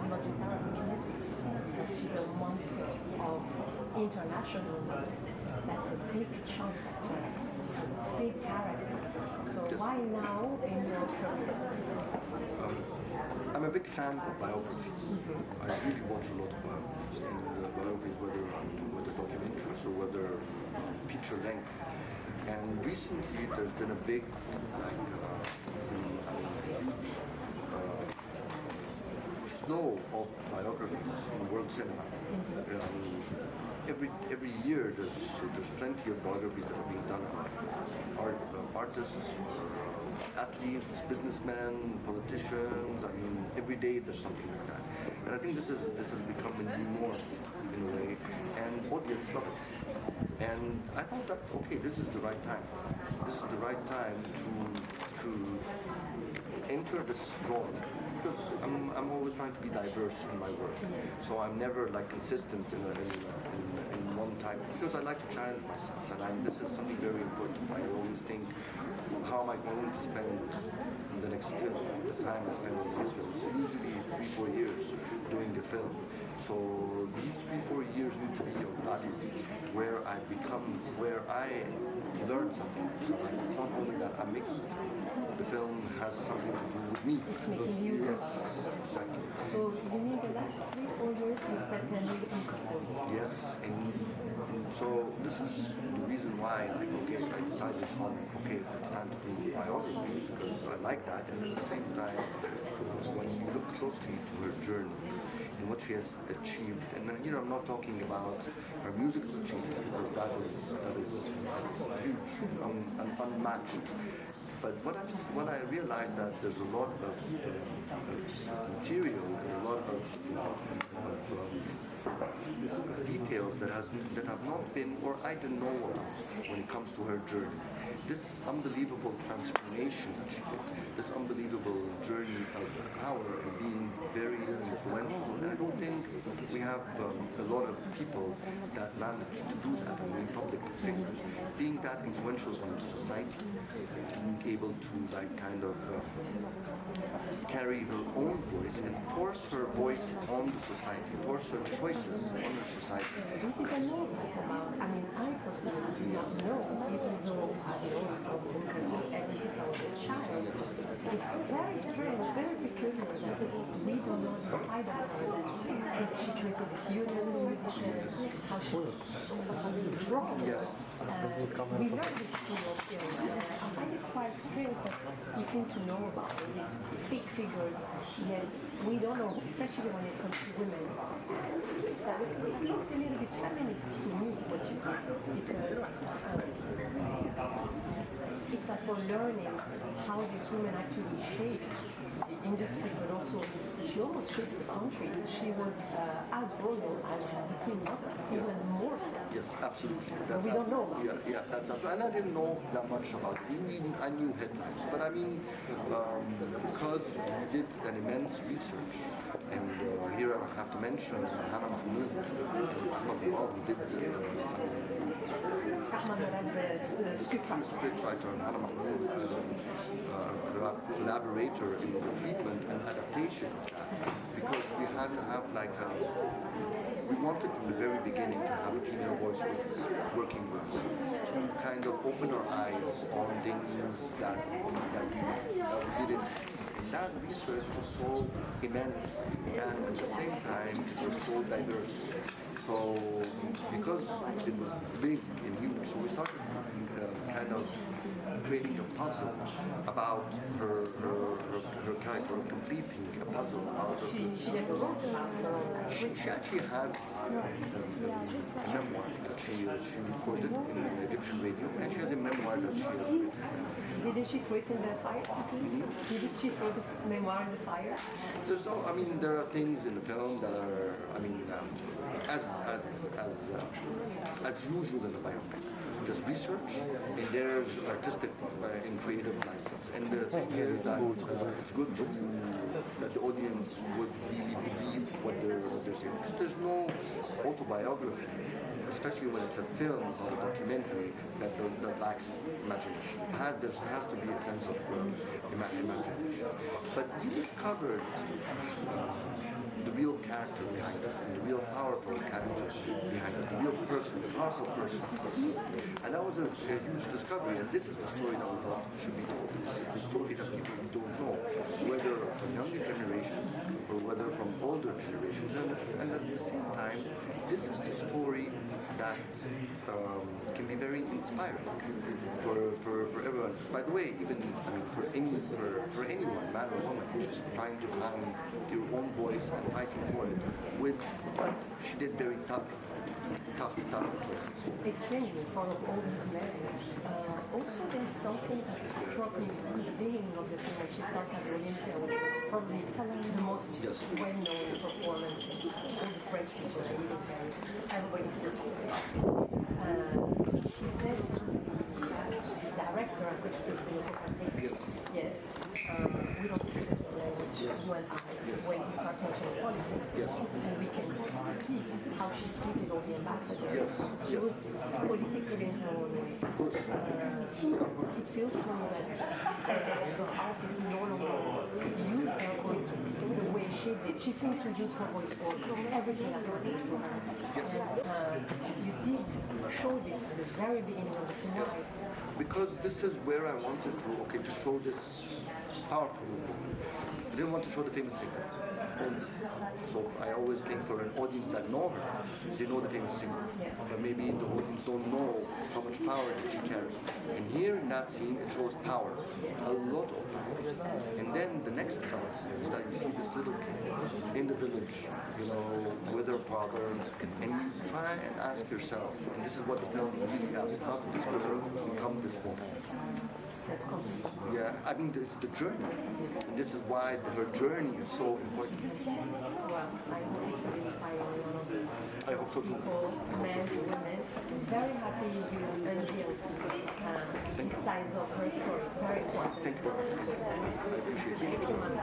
not just Arabic music. She's a monster of international music. That's a big chunk, that's a big character. So why now in your career? I'm a big fan of biographies. I really watch a lot of biographies, and biographies, whether documentaries or whether feature length. And recently, there's been a big, huge flow of biographies in world cinema. Every year, there's plenty of biographies that are being done by artists, athletes, businessmen, politicians. I mean, every day there's something like that. And I think this has become a new norm in a way, and audience love it. And I thought that okay, this is the right time. This is the right time to enter this genre, because I'm always trying to be diverse in my work. So I'm never like consistent in one type, because I like to challenge myself, and this is something very important. I always think, how am I going to spend the next film, the time I spend on the next film? It's usually 3-4 years doing the film. So these 3-4 years need to be of value, where I learn something. So it's not only that I'm making the film has something to do with me. It's making you. Yes, exactly. So you mean the last 3-4 years you spent with Um Kalthum? Yes, and so this is the reason why, like, okay, I decided on, okay, it's time to do biography, because I like that, and at the same time, when you look closely to her journey and what she has achieved, and here I'm not talking about her musical achievement, because that is huge and unmatched. But what I realized, that there's a lot of material and a lot of details that have not been, or I didn't know about when it comes to her journey. This unbelievable transformation that she did, this unbelievable journey of power and being very influential. And I don't think we have a lot of people that manage to do that in public figures, being that influential on society, being able to like kind of carry her own voice and force her voice on the society, force her choices on the society. I don't think I know about. I mean, I personally do not know, even though I know about Um Kalthum ever since I was a child. It's very strange, very peculiar that we do not decide about her. That she created this union of musicians, how she dropped Yes. we learned this through your film. I find it quite strange that we seem to know about these big figures, yet we don't know, especially when it comes to women. So it looks a little bit feminist to me, what you did, because it's like we're learning how these women actually shape the industry, but also she almost shaped the country. She was as royal as the Queen Mother, even more so. Yes, absolutely. We don't know about it. Yeah, that's absolutely. And I didn't know that much about it. I knew headlines, but I mean, because we did an immense research, and here I have to mention Hannah Mahmoud, who did the scriptwriter, and Hannah Mahmoud, collaborator in the treatment and adaptation of that, because we had to have like we wanted from the very beginning to have female voices working with us, to kind of open our eyes on things that we didn't see. And that research was so immense, and at the same time it was so diverse. So because it was big and huge, so we started kind of creating a puzzle about her character, completing a puzzle about her. She actually had a memoir that she recorded in Egyptian radio, and she has a memoir that she has written. Didn't she throw it in the fire? Did she throw the memoir in the fire? There are things in the film that are, as usual in a biopic. There's research and there's artistic and creative license. And the thing is that it's good that the audience would really believe what they're saying. So there's no autobiography, especially when it's a film or a documentary, that lacks imagination. There has to be a sense of imagination. But we discovered the real character behind it, and the real powerful character behind it, the real person, the powerful person. And that was a huge discovery, and this is the story that we thought should be told. This is the story that people don't know, whether from younger generations or whether from older generations. And at the same time, this is the story that can be very inspiring for everyone. By the way, even for anyone, man or woman, just trying to find your own voice and fighting for it. But she did very tough choices. Extremely, for all these men. Also, there's something that struck me at the beginning of the film when she starts at Olympia, which was probably the most well-known performance of all the French people that live in Paris. Everybody's looking at it. She said to the director of the film, yes, we don't speak the language, you and I, when he starts mentioning politics. And we can see how she treated all the ambassadors. She was political in her own way. Of course. It feels to me that the artist no longer used her voice the way she did. She seems to use her voice for everything that happened to her. You did show this at the very beginning of the film. Because this is where I wanted to show this powerful woman. I didn't want to show the famous singer only. So I always think for an audience that know her, they know the famous singer. But maybe the audience don't know how much power did she carry. And here in that scene, it shows power, a lot of power. And then the next shot is that you see this little kid in the village, with her father, and you try and ask yourself, and this is what the film really asks, how did this girl become this woman? Yeah, I mean, it's the journey. And this is why her journey is so important. I hope so too. Men, women, very happy you unveiled these sides of her story. Very important. Thank you very much. I appreciate it.